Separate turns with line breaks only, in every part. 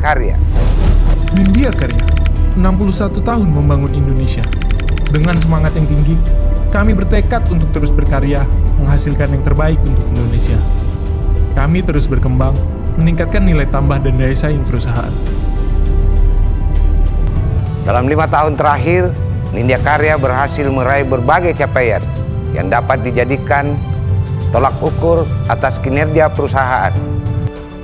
Karya.
Nindya Karya, 61 tahun membangun Indonesia. Dengan semangat yang tinggi, kami bertekad untuk terus berkarya, menghasilkan yang terbaik untuk Indonesia. Kami terus berkembang, meningkatkan nilai tambah dan daya saing perusahaan.
Dalam 5 tahun terakhir, Nindya Karya berhasil meraih berbagai capaian yang dapat dijadikan tolak ukur atas kinerja perusahaan.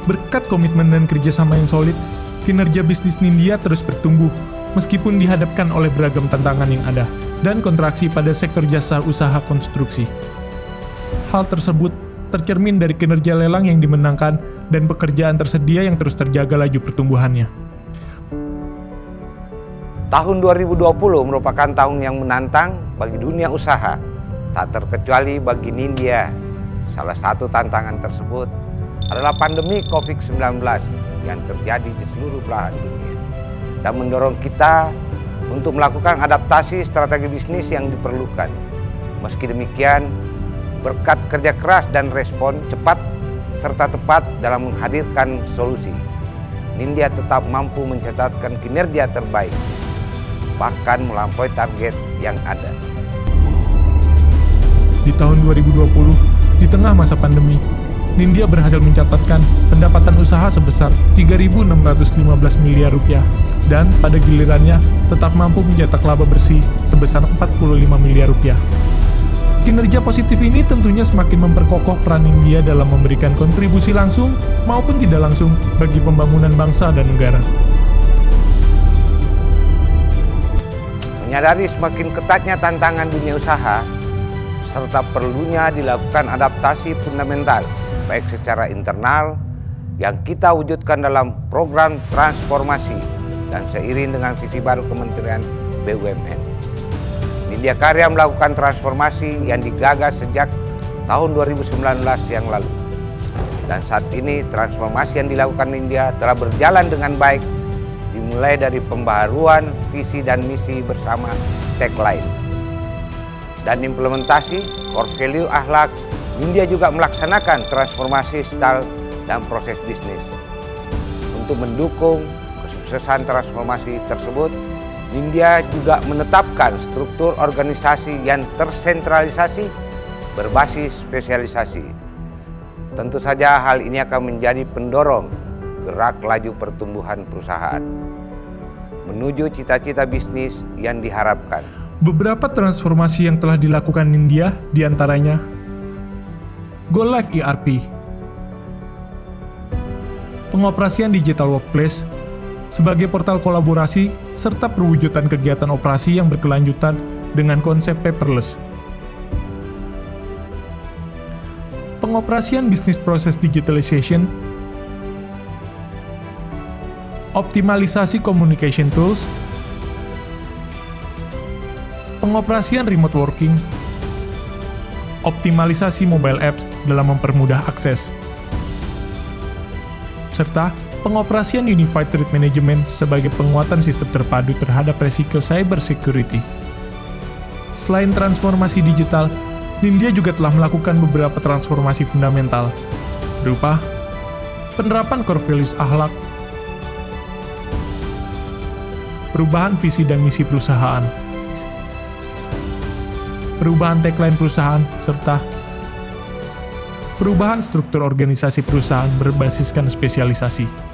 Berkat komitmen dan kerjasama yang solid, kinerja bisnis Nindya terus bertumbuh, meskipun dihadapkan oleh beragam tantangan yang ada, dan kontraksi pada sektor jasa usaha konstruksi. Hal tersebut tercermin dari kinerja lelang yang dimenangkan dan pekerjaan tersedia yang terus terjaga laju pertumbuhannya.
Tahun 2020 merupakan tahun yang menantang bagi dunia usaha, tak terkecuali bagi Nindya. Salah satu tantangan tersebut adalah pandemi COVID-19 yang terjadi di seluruh belahan dunia dan mendorong kita untuk melakukan adaptasi strategi bisnis yang diperlukan. Meski demikian, berkat kerja keras dan respon cepat serta tepat dalam menghadirkan solusi, Nindya tetap mampu mencatatkan kinerja terbaik, bahkan melampaui target yang ada.
Di tahun 2020, di tengah masa pandemi, Nindya berhasil mencatatkan pendapatan usaha sebesar 3.615 miliar rupiah dan pada gilirannya tetap mampu mencetak laba bersih sebesar 45 miliar rupiah. Kinerja positif ini tentunya semakin memperkokoh peran Nindya dalam memberikan kontribusi langsung maupun tidak langsung bagi pembangunan bangsa dan negara.
Menyadari semakin ketatnya tantangan dunia usaha, serta perlunya dilakukan adaptasi fundamental, baik secara internal yang kita wujudkan dalam program transformasi dan seiring dengan visi baru Kementerian BUMN. Nindya Karya melakukan transformasi yang digagas sejak tahun 2019 yang lalu. Dan saat ini transformasi yang dilakukan Nindya telah berjalan dengan baik, dimulai dari pembaharuan visi dan misi bersama tagline dan implementasi core value akhlak. Nindya juga melaksanakan transformasi style dan proses bisnis. Untuk mendukung kesuksesan transformasi tersebut, Nindya juga menetapkan struktur organisasi yang tersentralisasi berbasis spesialisasi. Tentu saja hal ini akan menjadi pendorong gerak laju pertumbuhan perusahaan menuju cita-cita bisnis yang diharapkan.
Beberapa transformasi yang telah dilakukan Nindya diantaranya Go Live ERP, pengoperasian digital workplace sebagai portal kolaborasi serta perwujudan kegiatan operasi yang berkelanjutan dengan konsep paperless, pengoperasian bisnis proses digitalization, optimalisasi communication tools, pengoperasian remote working, optimalisasi mobile apps dalam mempermudah akses, serta pengoperasian Unified Threat Management sebagai penguatan sistem terpadu terhadap resiko cyber security. Selain transformasi digital, Nindya juga telah melakukan beberapa transformasi fundamental, berupa penerapan core values akhlak, perubahan visi dan misi perusahaan, perubahan tagline perusahaan, serta perubahan struktur organisasi perusahaan berbasiskan spesialisasi.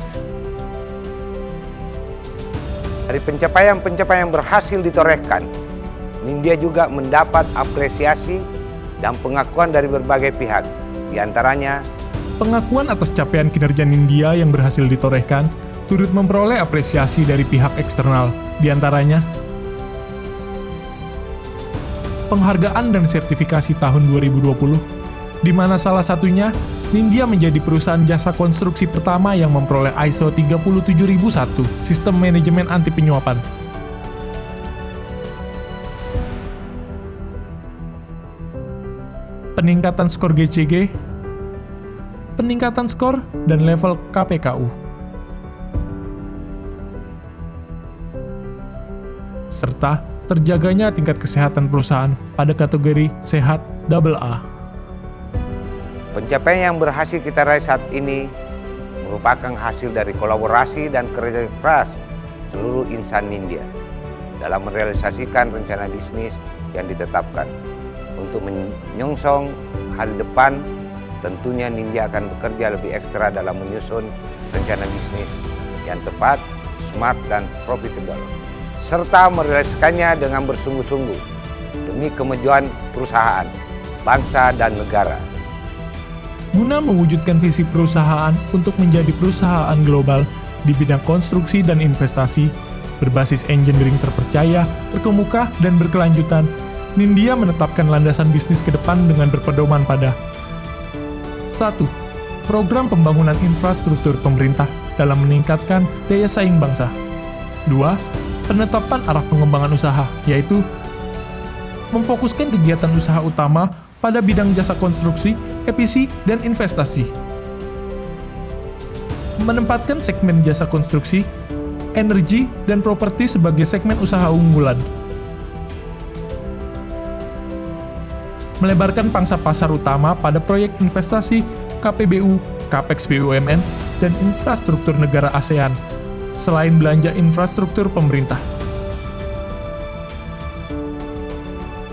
Dari pencapaian-pencapaian yang berhasil ditorehkan, Nindya juga mendapat apresiasi dan pengakuan dari berbagai pihak. Di antaranya,
pengakuan atas capaian kinerja Nindya yang berhasil ditorehkan turut memperoleh apresiasi dari pihak eksternal. Di antaranya, penghargaan dan sertifikasi tahun 2020, di mana salah satunya Nindya menjadi perusahaan jasa konstruksi pertama yang memperoleh ISO 37001, Sistem Manajemen Anti Penyuapan. Peningkatan skor GCG, peningkatan skor dan level KPKU, serta terjaganya tingkat kesehatan perusahaan pada kategori sehat AA.
pencapaian yang berhasil kita raih saat ini merupakan hasil dari kolaborasi dan kerja keras seluruh insan Nindya dalam merealisasikan rencana bisnis yang ditetapkan. Untuk menyongsong hari depan, tentunya Nindya akan bekerja lebih ekstra dalam menyusun rencana bisnis yang tepat, smart, dan profitable, serta merealisasikannya dengan bersungguh-sungguh demi kemajuan perusahaan, bangsa, dan negara.
Guna mewujudkan visi perusahaan untuk menjadi perusahaan global di bidang konstruksi dan investasi, berbasis engineering terpercaya, terkemuka, dan berkelanjutan, Nindya menetapkan landasan bisnis ke depan dengan berpedoman pada 1. Program pembangunan infrastruktur pemerintah dalam meningkatkan daya saing bangsa. 2. Penetapan arah pengembangan usaha, yaitu memfokuskan kegiatan usaha utama pada bidang jasa konstruksi, EPC, dan investasi. Menempatkan segmen jasa konstruksi, energi, dan properti sebagai segmen usaha unggulan. Melebarkan pangsa pasar utama pada proyek investasi, KPBU, CAPEX BUMN, dan infrastruktur negara ASEAN, selain belanja infrastruktur pemerintah.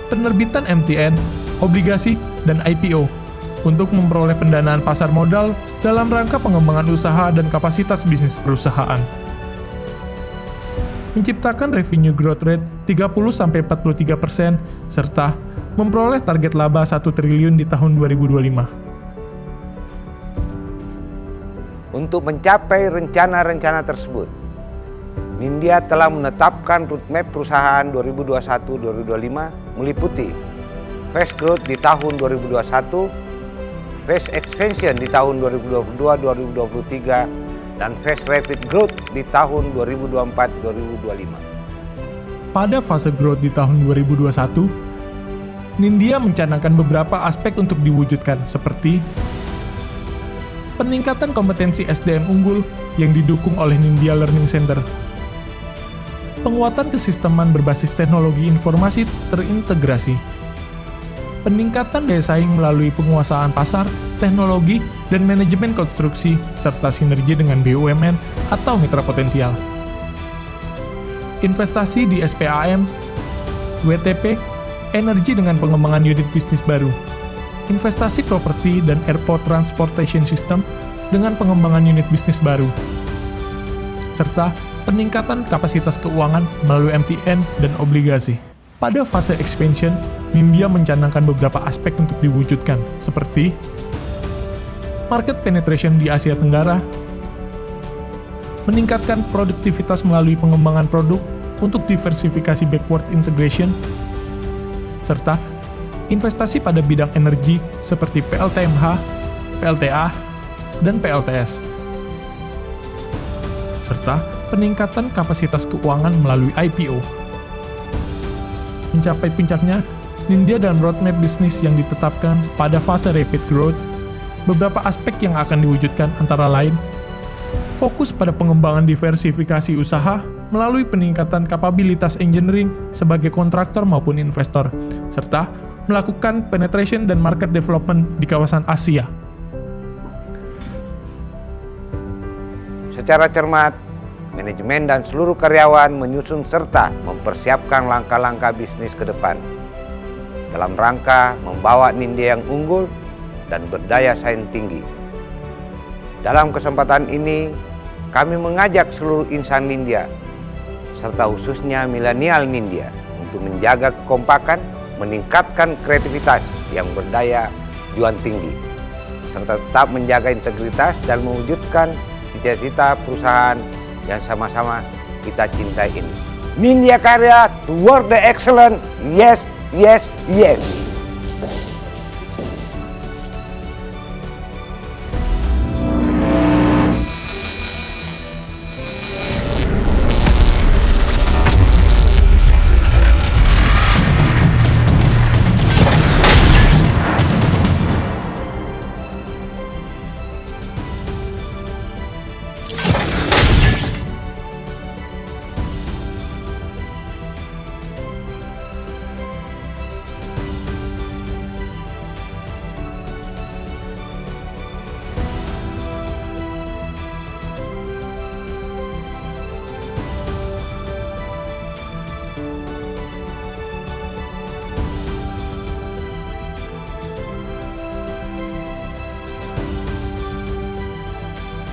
Penerbitan MTN, obligasi, dan IPO untuk memperoleh pendanaan pasar modal dalam rangka pengembangan usaha dan kapasitas bisnis perusahaan. Menciptakan revenue growth rate 30-43%, serta memperoleh target laba 1 triliun di tahun 2025.
Untuk mencapai rencana-rencana tersebut, Nindya telah menetapkan roadmap perusahaan 2021-2025 meliputi phase growth di tahun 2021, phase expansion di tahun 2022-2023, dan phase rapid growth di tahun 2024-2025.
Pada fase growth di tahun 2021, Nindya mencanangkan beberapa aspek untuk diwujudkan, seperti peningkatan kompetensi SDM unggul yang didukung oleh Nindya Learning Center, penguatan kesisteman berbasis teknologi informasi terintegrasi, peningkatan daya saing melalui penguasaan pasar, teknologi, dan manajemen konstruksi, serta sinergi dengan BUMN atau mitra potensial, investasi di SPAM, WTP, energi dengan pengembangan unit bisnis baru, investasi properti dan airport transportation system dengan pengembangan unit bisnis baru, serta peningkatan kapasitas keuangan melalui MTN dan obligasi. Pada fase expansion, Nindya mencanangkan beberapa aspek untuk diwujudkan, seperti market penetration di Asia Tenggara, meningkatkan produktivitas melalui pengembangan produk untuk diversifikasi backward integration, serta investasi pada bidang energi seperti PLTMH, PLTA, dan PLTS, serta peningkatan kapasitas keuangan melalui IPO. Mencapai puncaknya, Nindya dan roadmap bisnis yang ditetapkan pada fase rapid growth, beberapa aspek yang akan diwujudkan antara lain, fokus pada pengembangan diversifikasi usaha melalui peningkatan kapabilitas engineering sebagai kontraktor maupun investor, serta melakukan penetration dan market development di kawasan Asia.
Secara cermat, manajemen dan seluruh karyawan menyusun serta mempersiapkan langkah-langkah bisnis ke depan dalam rangka membawa Nindya yang unggul dan berdaya saing tinggi. Dalam kesempatan ini, kami mengajak seluruh insan Nindya, serta khususnya milenial Nindya, untuk menjaga kekompakan, meningkatkan kreativitas yang berdaya juang tinggi, serta tetap menjaga integritas dan mewujudkan cita-cita perusahaan yang sama-sama kita cintai ini. Nindya Karya toward the excellent, yes, yes, yes.